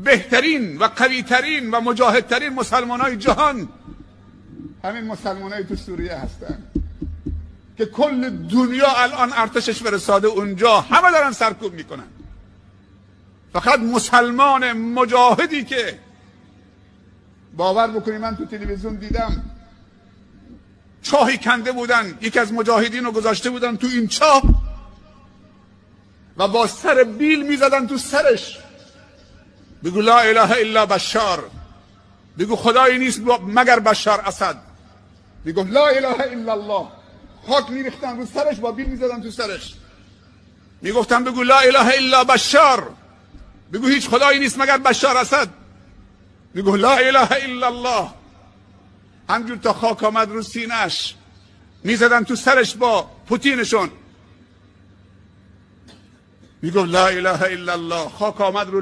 بهترین و قویترین و مجاهدترین مسلمانای جهان همین مسلمانای تو سوریه هستن که کل دنیا الان ارتشش فرستاده اونجا، همه دارن سرکوب میکنن. فقط مسلمان مجاهدی که باور بکنی من تو تلویزیون دیدم چاهی کنده بودن، یکی از مجاهدین رو گذاشته بودن تو این چاه و با سر بیل میزدن تو سرش، بگو لا اله الا بشار، بگو خدایی نیست مگر بشار اسد، بگو لا اله الا الله. خاک میریختن رو سرش، با بیل میزدن تو سرش، میگفتن بگو لا اله الا بشار، بگو هیچ خدایی نیست مگر بشار اسد، بگو لا اله الا الله. همجور تا خاک آمد رو سینه‌اش میزدن تو سرش با پوتینشون، میگو لا اله الا الله. خاک آمد رو